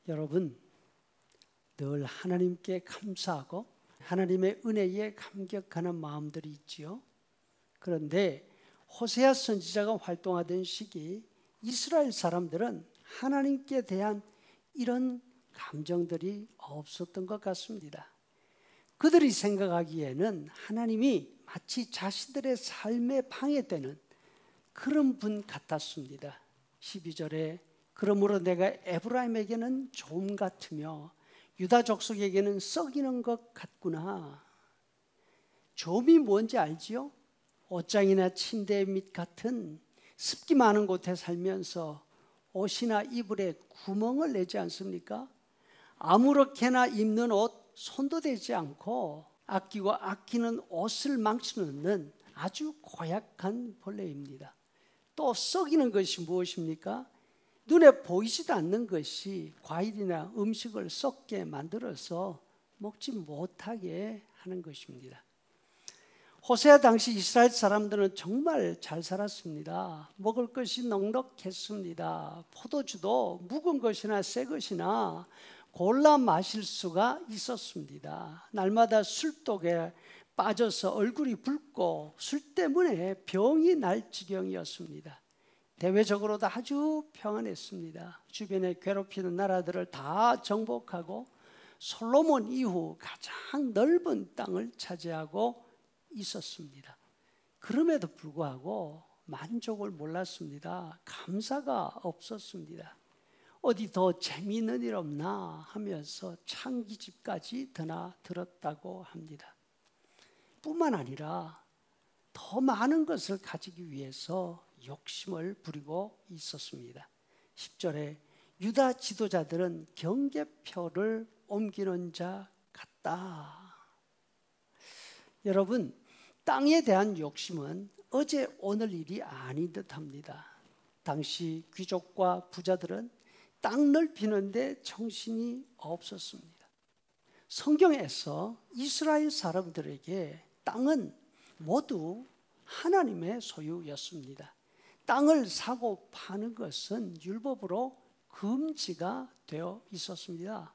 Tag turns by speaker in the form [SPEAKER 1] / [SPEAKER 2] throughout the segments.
[SPEAKER 1] 여러분, 늘 하나님께 감사하고 하나님의 은혜에 감격하는 마음들이 있지요. 그런데 호세아 선지자가 활동하던 시기 이스라엘 사람들은 하나님께 대한 이런 감정들이 없었던 것 같습니다. 그들이 생각하기에는 하나님이 마치 자신들의 삶에 방해되는 그런 분 같았습니다. 12절에 그러므로 내가 에브라임에게는 좀 같으며 유다 족속에게는 썩이는 것 같구나. 좀이 뭔지 알지요? 옷장이나 침대 밑 같은 습기 많은 곳에 살면서 옷이나 이불에 구멍을 내지 않습니까? 아무렇게나 입는 옷 손도 대지 않고 아끼고 아끼는 옷을 망치놓는 아주 고약한 벌레입니다. 또 썩이는 것이 무엇입니까? 눈에 보이지도 않는 것이 과일이나 음식을 썩게 만들어서 먹지 못하게 하는 것입니다. 호세아 당시 이스라엘 사람들은 정말 잘 살았습니다. 먹을 것이 넉넉했습니다. 포도주도 묵은 것이나 새 것이나 골라 마실 수가 있었습니다. 날마다 술독에 빠져서 얼굴이 붉고 술 때문에 병이 날 지경이었습니다. 대외적으로도 아주 평안했습니다. 주변에 괴롭히는 나라들을 다 정복하고 솔로몬 이후 가장 넓은 땅을 차지하고 있었습니다. 그럼에도 불구하고 만족을 몰랐습니다. 감사가 없었습니다. 어디 더 재미있는 일 없나 하면서 창기집까지 드나들었다고 합니다. 뿐만 아니라 더 많은 것을 가지기 위해서 욕심을 부리고 있었습니다. 10절에 유다 지도자들은 경계표를 옮기는 자 같다. 여러분, 땅에 대한 욕심은 어제 오늘 일이 아닌 듯합니다. 당시 귀족과 부자들은 땅 넓히는데 정신이 없었습니다. 성경에서 이스라엘 사람들에게 땅은 모두 하나님의 소유였습니다. 땅을 사고 파는 것은 율법으로 금지가 되어 있었습니다.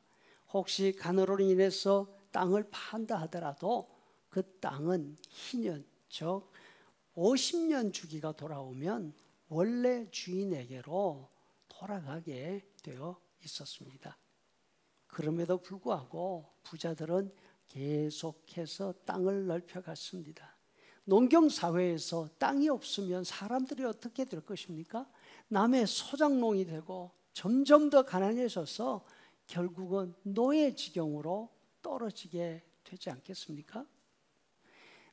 [SPEAKER 1] 혹시 간호로 인해서 땅을 판다 하더라도 그 땅은 희년, 즉 50년 주기가 돌아오면 원래 주인에게로 돌아가게 되어 있었습니다. 그럼에도 불구하고 부자들은 계속해서 땅을 넓혀갔습니다. 농경사회에서 땅이 없으면 사람들이 어떻게 될 것입니까? 남의 소작농이 되고 점점 더 가난해져서 결국은 노예 지경으로 떨어지게 되지 않겠습니까?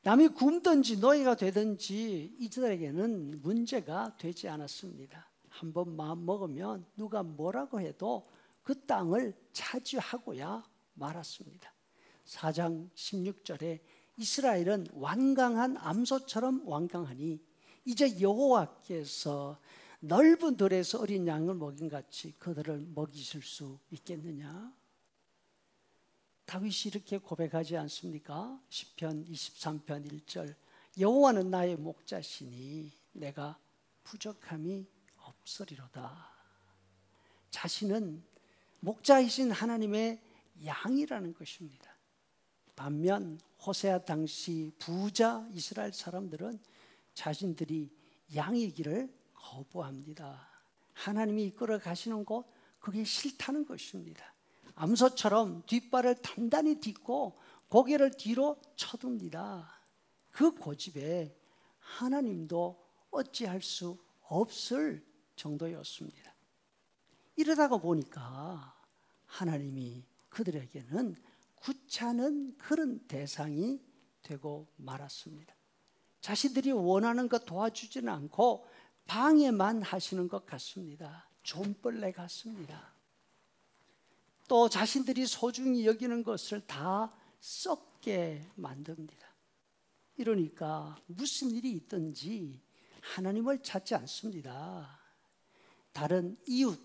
[SPEAKER 1] 남이 굶든지 노예가 되든지 이들에게는 문제가 되지 않았습니다. 한번 마음 먹으면 누가 뭐라고 해도 그 땅을 차지하고야 말았습니다. 4장 16절에 이스라엘은 완강한 암소처럼 완강하니 이제 여호와께서 넓은 들에서 어린 양을 먹인 같이 그들을 먹이실 수 있겠느냐? 다윗이 이렇게 고백하지 않습니까? 시편 23편 1절 여호와는 나의 목자시니 내가 부족함이 없으리로다. 자신은 목자이신 하나님의 양이라는 것입니다. 반면 호세아 당시 부자 이스라엘 사람들은 자신들이 양이기를 거부합니다. 하나님이 이끌어 가시는 곳 그게 싫다는 것입니다. 암소처럼 뒷발을 단단히 딛고 고개를 뒤로 쳐둡니다. 그 고집에 하나님도 어찌할 수 없을 정도였습니다. 이러다가 보니까 하나님이 그들에게는 구차는 그런 대상이 되고 말았습니다. 자신들이 원하는 것 도와주지는 않고 방해만 하시는 것 같습니다. 좀벌레 같습니다. 또 자신들이 소중히 여기는 것을 다 썩게 만듭니다. 이러니까 무슨 일이 있든지 하나님을 찾지 않습니다. 다른 이웃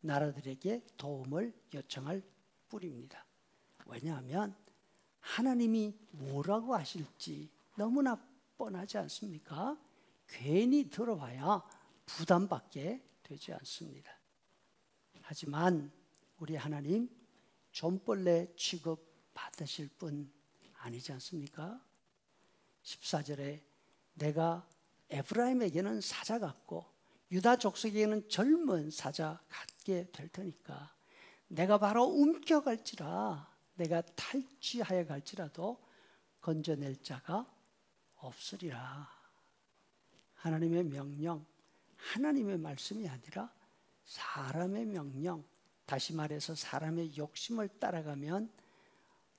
[SPEAKER 1] 나라들에게 도움을 요청할 뿐입니다. 왜냐하면 하나님이 뭐라고 하실지 너무나 뻔하지 않습니까? 괜히 들어봐야 부담받게 되지 않습니다. 하지만 우리 하나님 존벌레 취급 받으실 분 아니지 않습니까? 14절에 내가 에브라임에게는 사자 같고 유다 족속에게는 젊은 사자 같게 될 테니까 내가 바로 움켜갈지라 내가 탈취하여 갈지라도 건져낼 자가 없으리라. 하나님의 명령, 하나님의 말씀이 아니라 사람의 명령, 다시 말해서 사람의 욕심을 따라가면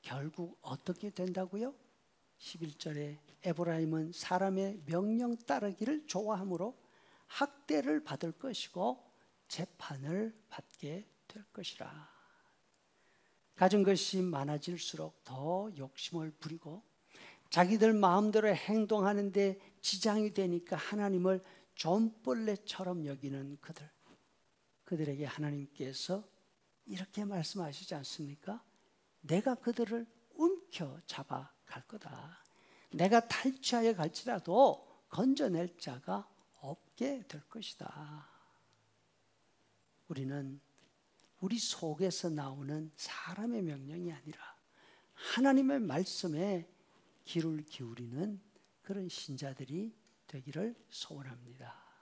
[SPEAKER 1] 결국 어떻게 된다고요? 11절에 에브라임은 사람의 명령 따르기를 좋아하므로 학대를 받을 것이고 재판을 받게 될 것이라. 가진 것이 많아질수록 더 욕심을 부리고 자기들 마음대로 행동하는데 지장이 되니까 하나님을 존벌레처럼 여기는 그들에게 하나님께서 이렇게 말씀하시지 않습니까? 내가 그들을 움켜잡아 갈 거다. 내가 탈취하여 갈지라도 건져낼 자가 없게 될 것이다. 우리는 우리 속에서 나오는 사람의 명령이 아니라 하나님의 말씀에 귀를 기울이는 그런 신자들이 되기를 소원합니다.